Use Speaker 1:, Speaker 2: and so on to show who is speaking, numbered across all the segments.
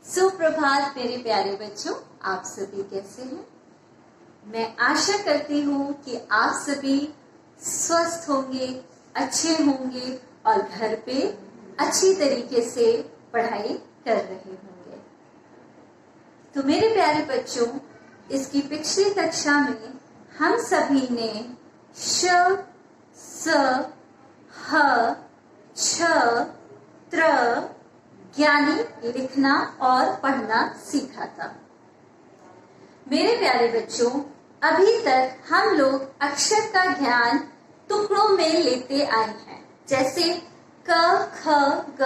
Speaker 1: सुप्रभात मेरे प्यारे बच्चों, आप सभी कैसे हैं? मैं आशा करती हूँ कि आप सभी स्वस्थ होंगे, अच्छे होंगे और घर पे अच्छी तरीके से पढ़ाई कर रहे होंगे। तो मेरे प्यारे बच्चों, इसकी पिछली कक्षा में हम सभी ने श, स, ह, छ, त्र यानी लिखना और पढ़ना सीखा था। मेरे प्यारे बच्चों, अभी तक हम लोग अक्षर का ज्ञान टुकड़ों में लेते आए हैं, जैसे क, ख, ग,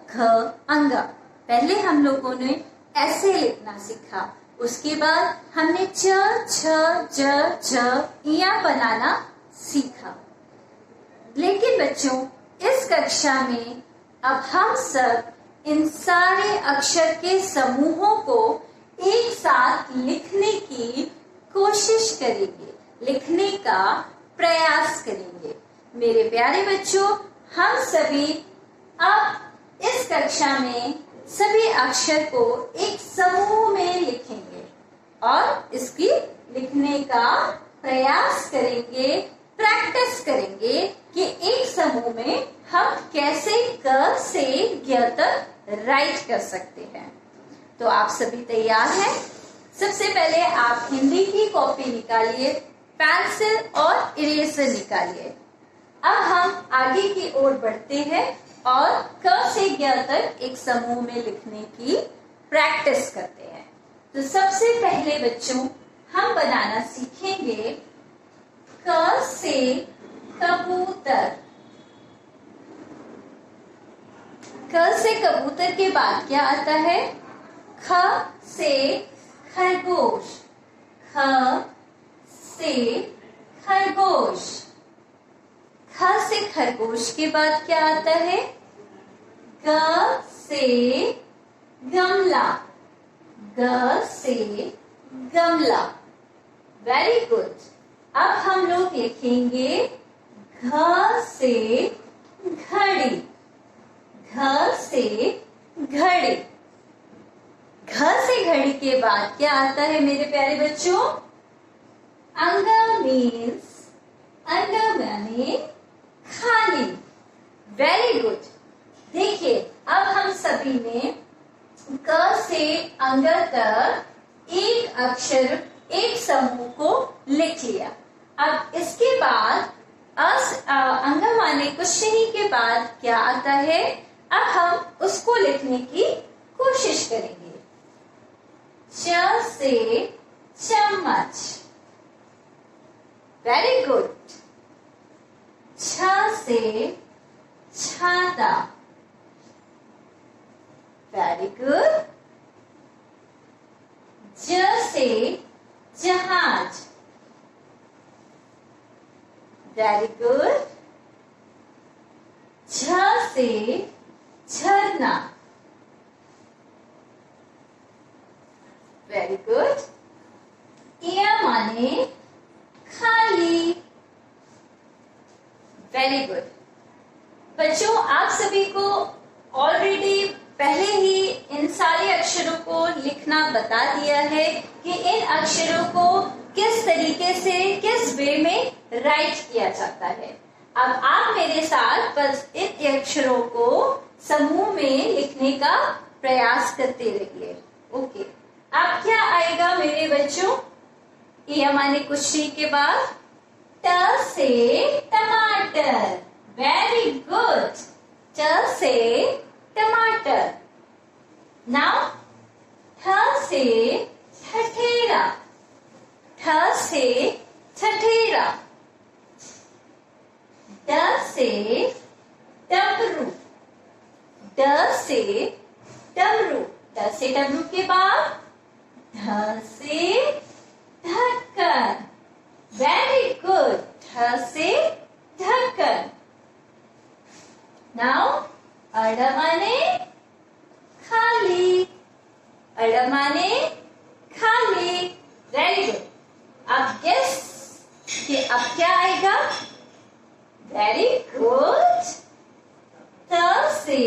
Speaker 1: घ, अंगा। पहले हम लोगों ने ऐसे लिखना सीखा, उसके बाद हमने च, छ, ज, झ, इया बनाना सीखा। लेकिन बच्चों, इस कक्षा में अब हम सब इन सारे अक्षर के समूहों को एक साथ लिखने की कोशिश करेंगे, लिखने का प्रयास करेंगे। मेरे प्यारे बच्चों, हम सभी अब इस कक्षा में सभी अक्षर को एक समूह में लिखेंगे और इसकी लिखने का प्रयास करेंगे, प्रैक्टिस करेंगे कि एक समूह में हम कैसे क से य तक राइट कर सकते हैं। तो आप सभी तैयार हैं? सबसे पहले आप हिंदी की कॉपी निकालिए, पेंसिल और इरेजर निकालिए। अब हम आगे की ओर बढ़ते हैं और क से य तक एक समूह में लिखने की प्रैक्टिस करते हैं। तो सबसे पहले बच्चों, हम बनाना सीखेंगे क से कबूतर। क से कबूतर के बाद क्या आता है? ख से खरगोश। ख से खरगोश। ख से खरगोश के बाद क्या आता है? ग से गमला। ग से गमला। Very good. अब हम लोग लिखेंगे घ से घड़ी। घ से घड़ी। घ से घड़ी के बाद क्या आता है मेरे प्यारे बच्चों? अंगा मीन्स, अंगा माने खाली। Very good. देखिए, अब हम सभी ने क से अंगा तक एक अक्षर, एक समूह को लिख लिया। अब इसके बाद अंगा माने कुछ नहीं के बाद क्या आता है? अब हम उसको लिखने की कोशिश करेंगे। च से चम्मच। Very good. छ से छाता। Very good. ज से जहाज। Very good. झ से झरना। Very good. इया माने खाली। Very good. बच्चों, आप सभी को ऑलरेडी पहले ही इन सारे अक्षरों को लिखना बता दिया है कि इन अक्षरों को किस तरीके से, किस वे में राइट किया जाता है। अब आप मेरे साथ बस इन अक्षरों को समूह में लिखने का प्रयास करते रहिए। ओके। अब क्या आएगा मेरे बच्चों? ये माने कुछ नहीं के बाद ट से टमाटर। Very good. ट से टमाटर। नाउ ठ से ठठेरा। ठ से ठठेरा। ड से डमरू। ड से डमरू। ड से डमरू के बाद ढ से ढक्कन। Very good. ढ से ढक्कन। नाउ अड माने खाली। अड माने खाली। Very good. अब गेस कि अब क्या आएगा? Very good. त से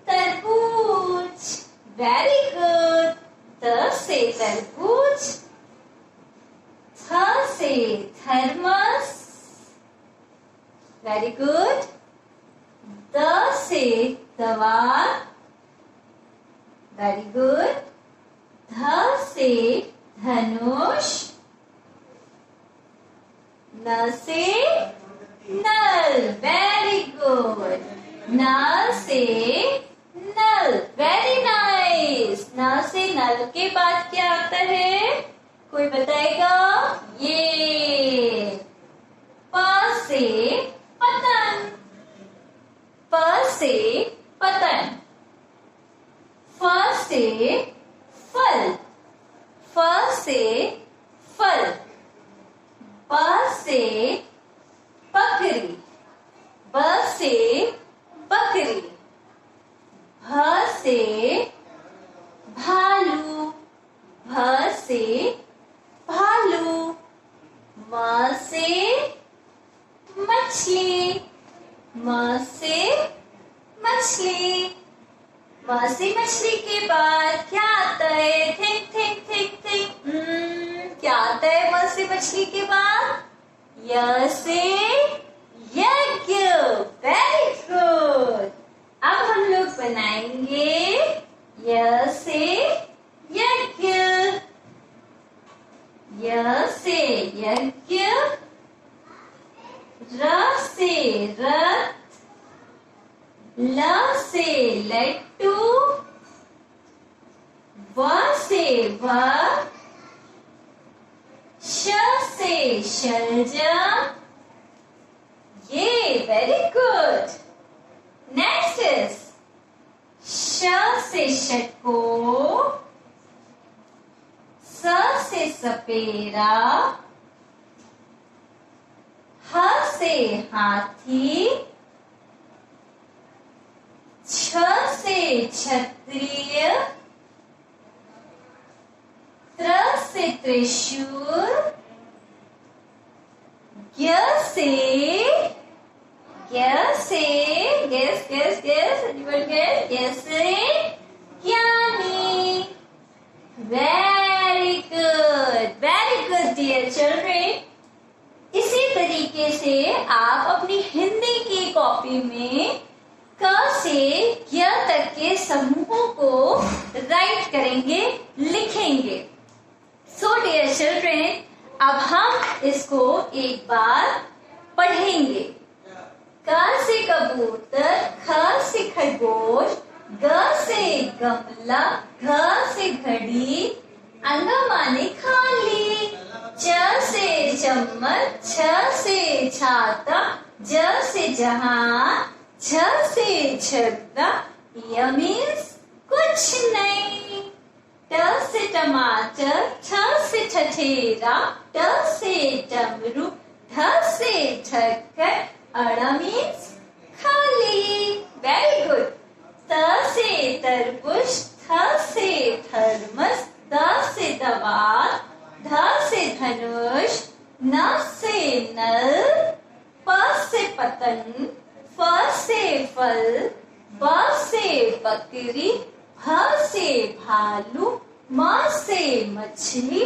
Speaker 1: तरबूज। Very good. त से तरबूज, थ से थर्मस, वेरी गुड। द से दवा, वेरी गुड। ध से धनुष, न से नल, वेरी गुड। न से नल, वेरी नाइस। न से नल के बाद क्या आता है, कोई बताएगा? ये प से पतंग, प से पतंग। फ से फल, फ से फल। ब से बकरी, ब से बकरी। भ से भालू, भ से भालू। म से मछली, म से मछली। म से मछली के बाद क्या आता है? Think think think think. क्या आता है म से मछली के बाद? य से यज्ञ, वेरी गुड। अब हम लोग बनाएंगे य से यज्ञ, य से यज्ञ। र से रथ, ल से लट्टू, व से वक, श से शलजम। ये वेरी गुड। नेक्स्ट इज श से षटकोर, स से सपेरा, ह से हाथी, छ से क्षत्रिय, त्र से त्रिशूल, ज्ञ से guess guess guess, anyone guess? ज्ञ से ज्ञानी। Very good dear children. इसी तरीके से आप अपनी हिंदी की कॉपी में क से ज्ञ तक के समूहों को राइट करेंगे, लिखेंगे। सो डियर चिल्ड्रन, अब हम इसको एक बार पढ़ेंगे। क से कबूतर, ख से खरगोश, ग से गमला, घ से घड़ी, अंग माने खाली। च से चम्मच, छ से छाता, ज से जहां, छ से छत्ता। य मीन्स कुछ नहीं। ट से टमाटर, ठ से ठठेरा, ट से डमरू, ठ से ढक्कन, अड़ मीन्स खाली। Very good. त से तरबूज, थ से थर्मस, द से दवात, ध से धनुष, न से नल, प से पतंग, फ से फल, ब से बकरी, भ से भालू, म से मछली,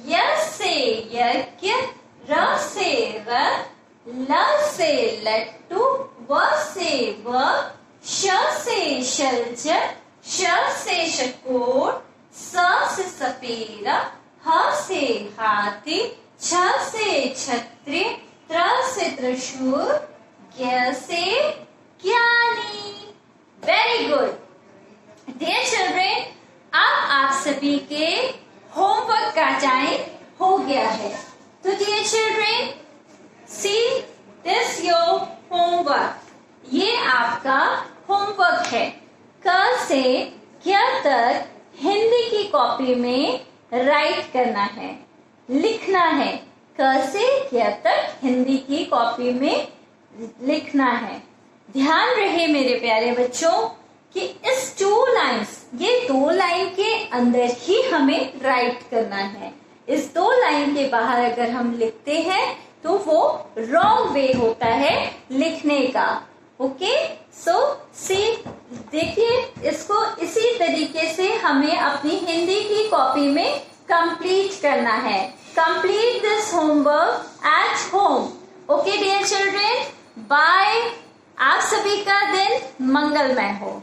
Speaker 1: य से यज्ञ, र से रथ, ल से लट्टू, व से वक, श से शलजम, श से षटकोर, स से सपेरा, ह से हाथी, छ से क्षत्रिय, त्र से त्रिशूल, ज्ञ से ज्ञानी। Very good dear children. अब आप सभी के होमवर्क का टाइम हो गया है। तो dear children, see this your homework. ये आपका होमवर्क है। क से ज्ञ तक हिंदी की कॉपी में राइट करना है, लिखना है। क से ज्ञ तक हिंदी की कॉपी में लिखना है। ध्यान रहे मेरे प्यारे बच्चों कि इस 2 लाइन्स, ये 2 लाइन के अंदर ही हमें राइट करना है। इस 2 लाइन के बाहर अगर हम लिखते हैं तो वो रॉन्ग वे होता है लिखने का। ओके, सो सी देखिए, इसको इसी तरीके से हमें अपनी हिंदी की कॉपी में कंप्लीट करना है। Complete this homework at home. Okay dear children, bye. आप सभी का दिन मंगलमय हो।